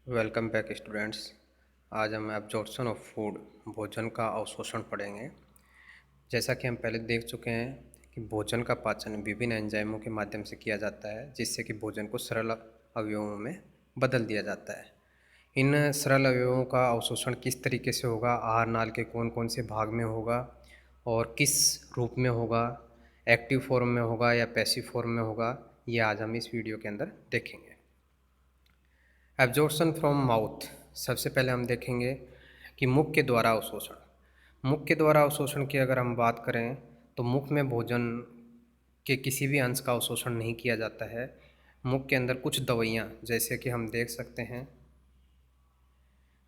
Welcome back students. आज हम absorption of food भोजन का अवशोषण पढ़ेंगे। जैसा कि हम पहले देख चुके हैं कि भोजन का पाचन विभिन्न एंजाइमों के माध्यम से किया जाता है, जिससे कि भोजन को सरल अवयवों में बदल दिया जाता है। इन सरल अवयवों का अवशोषण किस तरीके से होगा, आहार नाल के कौन कौन से भाग में होगा और किस रूप में होगा, एक्टिव फॉर्म में होगा या पैसिव फॉर्म में होगा, ये आज हम इस वीडियो के अंदर देखेंगे। Absorption from mouth. सबसे पहले हम देखेंगे कि मुख के द्वारा अवशोषण। मुख के द्वारा अवशोषण की अगर हम बात करें तो मुख में भोजन के किसी भी अंश का अवशोषण नहीं किया जाता है। मुख के अंदर कुछ दवाइयाँ, जैसे कि हम देख सकते हैं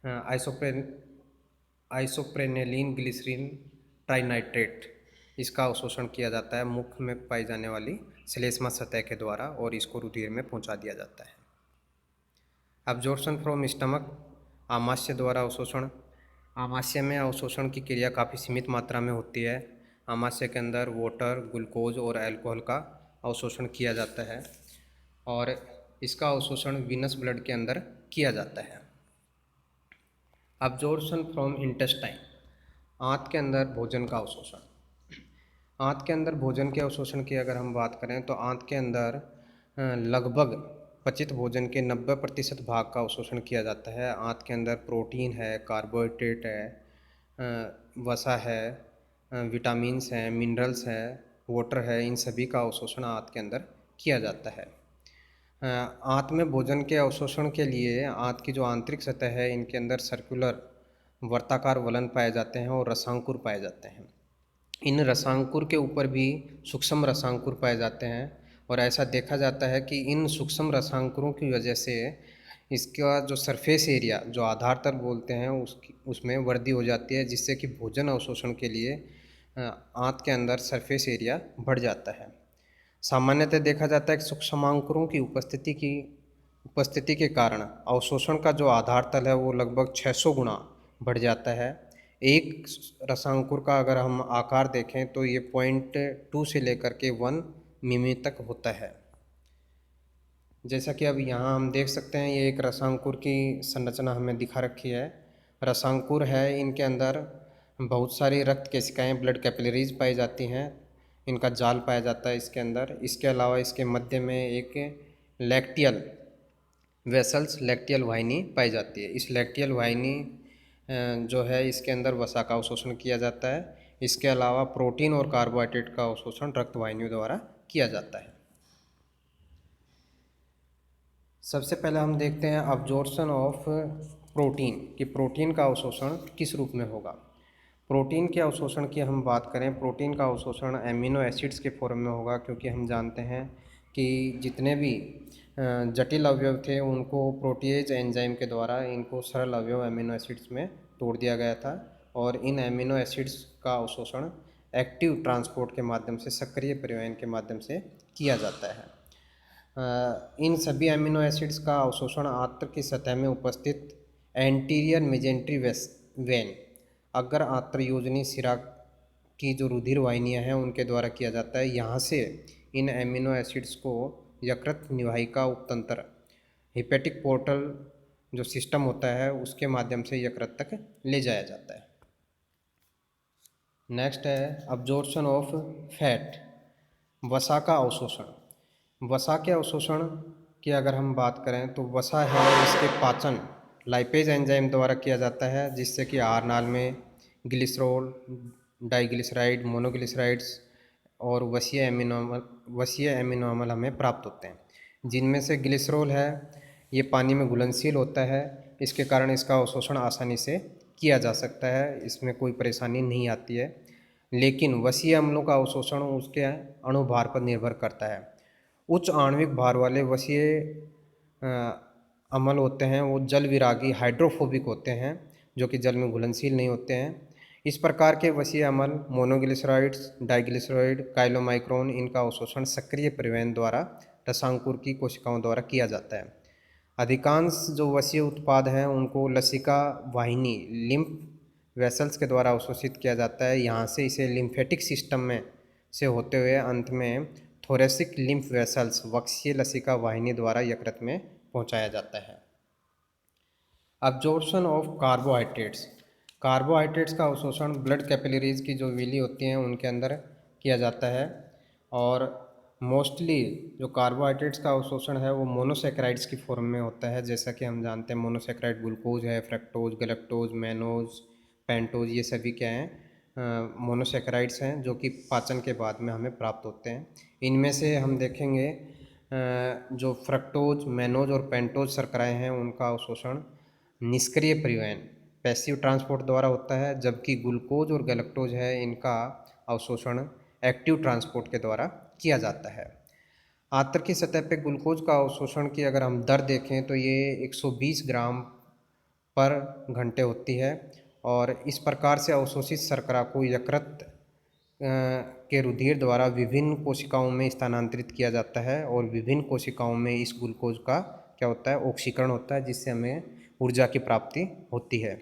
आइसोप्रेन आइसोप्रेनेलिन ग्लिसरीन ट्राइनाइट्रेट, इसका अवशोषण किया जाता है मुख में पाई जाने वाली श्लेष्मा सतह के द्वारा और इसको रुधिर में पहुंचा दिया जाता है। Absorption from stomach. आमाशय द्वारा अवशोषण। आमाशय में अवशोषण की क्रिया काफ़ी सीमित मात्रा में होती है। आमाशय के अंदर वाटर, ग्लूकोज और अल्कोहल का अवशोषण किया जाता है और इसका अवशोषण वीनस ब्लड के अंदर किया जाता है। Absorption from intestine. आंत के अंदर भोजन का अवशोषण। आंत के अंदर भोजन के अवशोषण की अगर हम बात करें तो आंत के अंदर लगभग पचित भोजन के 90% भाग का अवशोषण किया जाता है। आंत के अंदर प्रोटीन है, कार्बोहाइड्रेट है, वसा है, विटामिन्स हैं, मिनरल्स है, वाटर है, इन सभी का अवशोषण आंत के अंदर किया जाता है। आंत में भोजन के अवशोषण के लिए आंत की जो आंतरिक सतह है, इनके अंदर सर्कुलर वर्ताकार वलन पाए जाते हैं और रसांकुर पाए जाते हैं। इन रसांकुर के ऊपर भी सूक्ष्म रसांकुर पाए जाते हैं और ऐसा देखा जाता है कि इन सूक्ष्म रसांकुरों की वजह से इसका जो सरफेस एरिया, जो आधार तल बोलते हैं, उसमें वृद्धि हो जाती है, जिससे कि भोजन अवशोषण के लिए आंत के अंदर सरफेस एरिया बढ़ जाता है। सामान्यतः देखा जाता है कि सूक्ष्मांकुरों की उपस्थिति के कारण अवशोषण का जो आधार तल है वो लगभग 600 गुना बढ़ जाता है। एक रसांकुर का अगर हम आकार देखें तो ये 0.2 से लेकर के 1 मिमी तक होता है। जैसा कि अब यहाँ हम देख सकते हैं, ये एक रसांकुर की संरचना हमें दिखा रखी है। रसांकुर है, इनके अंदर बहुत सारी रक्त केशिकाएँ, ब्लड कैपिलरीज पाई जाती हैं, इनका जाल पाया जाता है इसके अंदर। इसके अलावा इसके मध्य में एक लैक्टियल वेसल्स, लैक्टियल वाहिनी पाई जाती है। इस लैक्टियल वाहिनी जो है, इसके अंदर वसा का अवशोषण किया जाता है। इसके अलावा प्रोटीन और कार्बोहाइड्रेट का अवशोषण रक्त वाहिनियों द्वारा किया जाता है। सबसे पहले हम देखते हैं अब्जॉर्प्शन ऑफ प्रोटीन, कि प्रोटीन का अवशोषण किस रूप में होगा। प्रोटीन के अवशोषण की हम बात करें, प्रोटीन का अवशोषण एमिनो एसिड्स के फॉर्म में होगा, क्योंकि हम जानते हैं कि जितने भी जटिल अवयव थे उनको प्रोटीएज एंजाइम के द्वारा इनको सरल अवयव अमीनो एसिड्स में तोड़ दिया गया था और इन अमीनो एसिड्स का अवशोषण एक्टिव ट्रांसपोर्ट के माध्यम से, सक्रिय परिवहन के माध्यम से किया जाता है। इन सभी अमीनो एसिड्स का अवशोषण आंत्र की सतह में उपस्थित एंटीरियर मेजेंट्री वेन, अग्र आंत्र योजनी सिरा की जो रुधिर वाहिनियाँ हैं उनके द्वारा किया जाता है। यहाँ से इन एमिनो एसिड्स को यकृत निवाहिका उपतंत्र, हिपेटिक पोर्टल जो सिस्टम होता है, उसके माध्यम से यकृत तक ले जाया जाता है। नेक्स्ट है अब्जॉर्प्शन ऑफ फैट, वसा का अवशोषण। वसा के अवशोषण की अगर हम बात करें तो वसा है, इसके पाचन लाइपेज एंजाइम द्वारा किया जाता है, जिससे कि आहार नाल में ग्लिसरॉल, डाइग्लिसराइड, मोनोग्लिसराइड्स और वसीय एमिनो अम्ल हमें प्राप्त होते हैं। जिनमें से ग्लिसरॉल है, ये पानी में घुलनशील होता है, इसके कारण इसका अवशोषण आसानी से किया जा सकता है, इसमें कोई परेशानी नहीं आती है। लेकिन वसीय अम्लों का अवशोषण उसके अणुभार पर निर्भर करता है। उच्च आणविक भार वाले वसीय अम्ल होते हैं, वो जल विरागी हाइड्रोफोबिक होते हैं, जो कि जल में घुलनशील नहीं होते हैं। इस प्रकार के वसीय अम्ल मोनोग्लिसराइड्स, डाइग्लिसराइड, काइलोमाइक्रोन, इनका अवशोषण सक्रिय परिवहन द्वारा रसांकुर की कोशिकाओं द्वारा किया जाता है। अधिकांश जो वसीय उत्पाद हैं उनको लसिका वाहिनी, लिम्फ वेसल्स के द्वारा अवशोषित किया जाता है। यहाँ से इसे लिम्फेटिक सिस्टम में से होते हुए अंत में थोरेसिक लिम्फ वेसल्स, वक्षीय लसिका वाहिनी द्वारा यकृत में पहुँचाया जाता है। Absorption of carbohydrates. कार्बोहाइड्रेट्स का अवशोषण ब्लड कैपिलरीज की जो विली होती हैं उनके अंदर किया जाता है, और मोस्टली जो कार्बोहाइड्रेट्स का अवशोषण है वो मोनोसेक्राइड्स की फॉर्म में होता है। जैसा कि हम जानते हैं मोनोसेक्राइड ग्लूकोज है, फ्रक्टोज, गैलेक्टोज, मैनोज, पेंटोज, ये सभी क्या हैं, मोनोसेक्राइड्स हैं जो कि पाचन के बाद में हमें प्राप्त होते हैं। इनमें से हम देखेंगे जो फ्रक्टोज, मैनोज और पेंटोज शर्कराएँ हैं उनका अवशोषण निष्क्रिय परिवहन, पैसिव ट्रांसपोर्ट द्वारा होता है, जबकि ग्लूकोज और गैलेक्टोज है इनका अवशोषण एक्टिव ट्रांसपोर्ट के द्वारा किया जाता है। आंत्र की सतह पे ग्लूकोज का अवशोषण की अगर हम दर देखें तो ये 120 ग्राम पर घंटे होती है, और इस प्रकार से अवशोषित शर्करा को यकृत के रुधिर द्वारा विभिन्न कोशिकाओं में स्थानांतरित किया जाता है, और विभिन्न कोशिकाओं में इस ग्लूकोज का क्या होता है, ऑक्सीकरण होता है, जिससे हमें ऊर्जा की प्राप्ति होती है।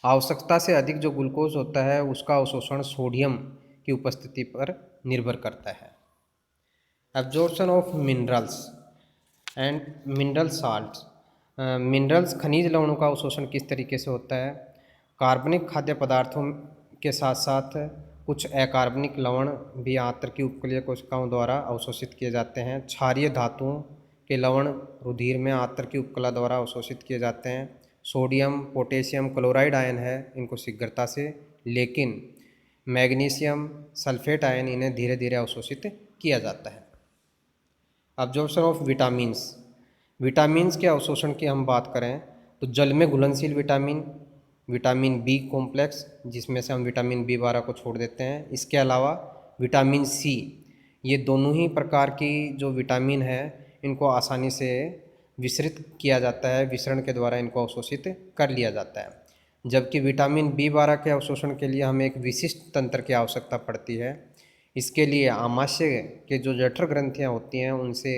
आवश्यकता से अधिक जो ग्लूकोज होता है उसका अवशोषण सोडियम की उपस्थिति पर निर्भर करता है। Absorption of minerals and mineral salts. Minerals खनिज लवणों का अवशोषण किस तरीके से होता है? कार्बनिक खाद्य पदार्थों के साथ साथ कुछ अकार्बनिक लवण भी आंत्र की उपकलीय कोशिकाओं द्वारा अवशोषित किए जाते हैं। क्षारीय धातुओं के लवण रुधिर में आंत्र की उपकला द्वारा अवशोषित किए जाते हैं। सोडियम, पोटेशियम क्लोराइड आयन है इनको शीघ्रता से, लेकिन मैग्नीशियम सल्फेट आयन इन्हें धीरे धीरे अवशोषित किया जाता है। Absorption of vitamins. विटामिन्स के अवशोषण की हम बात करें तो जल में घुलनशील विटामिन, विटामिन बी कॉम्प्लेक्स, जिसमें से हम विटामिन बी 12 को छोड़ देते हैं, इसके अलावा विटामिन सी, ये दोनों ही प्रकार की जो विटामिन है इनको आसानी से विसरित किया जाता है, विसरण के द्वारा इनको अवशोषित कर लिया जाता है। जबकि विटामिन बी 12 के अवशोषण के लिए हमें एक विशिष्ट तंत्र की आवश्यकता पड़ती है। इसके लिए आमाशय के जो जठर ग्रंथियाँ होती हैं उनसे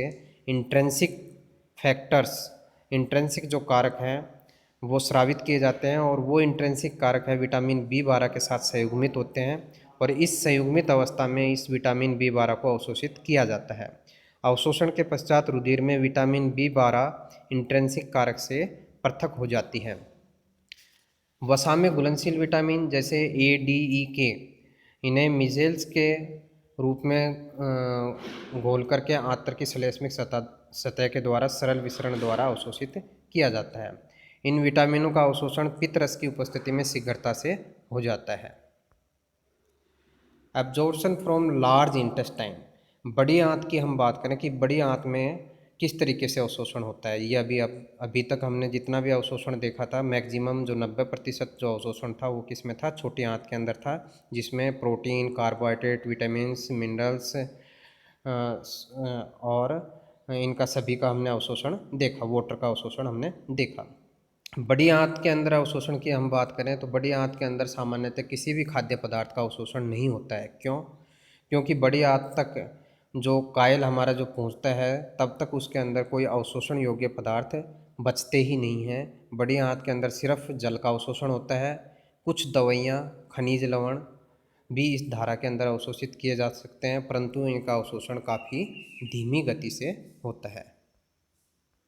इंट्रेंसिक फैक्टर्स, इंट्रेंसिक जो कारक हैं वो स्रावित किए जाते हैं, और वो इंट्रेंसिक कारक है विटामिन बी 12 के साथ संयुग्मित होते हैं, और इस संयुग्मित अवस्था में इस विटामिन बी 12 को अवशोषित किया जाता है। अवशोषण के पश्चात रुधिर में विटामिन बी 12 इंट्रेंसिक कारक से पृथक हो जाती है। वसा में घुलनशील विटामिन जैसे ए, डी, ई, के, इन्हें मिजेल्स के रूप में घोल करके आंत्र की श्लेष्मिक सतह के द्वारा सरल विसरण द्वारा अवशोषित किया जाता है। इन विटामिनों का अवशोषण पित्तरस की उपस्थिति में शीघ्रता से हो जाता है। Absorption from large intestine. बड़ी आंत की हम बात करें कि बड़ी आंत में किस तरीके से अवशोषण होता है, ये अभी तक हमने जितना भी अवशोषण देखा था मैक्सिमम जो 90% जो अवशोषण था वो किस में था, छोटी आंत के अंदर था, जिसमें प्रोटीन, कार्बोहाइड्रेट, विटामिन्स, मिनरल्स और इनका सभी का हमने अवशोषण देखा, वाटर का अवशोषण हमने देखा। बड़ी आंत के अंदर अवशोषण की हम बात करें तो बड़ी आंत के अंदर सामान्यतः किसी भी खाद्य पदार्थ का अवशोषण नहीं होता है। क्यों? क्योंकि बड़ी आंत तक जो कायल हमारा जो पहुंचता है तब तक उसके अंदर कोई अवशोषण योग्य पदार्थ बचते ही नहीं हैं। बड़ी आंत के अंदर सिर्फ जल का अवशोषण होता है। कुछ दवाइयाँ, खनिज लवण भी इस धारा के अंदर अवशोषित किए जा सकते हैं, परंतु इनका अवशोषण काफ़ी धीमी गति से होता है।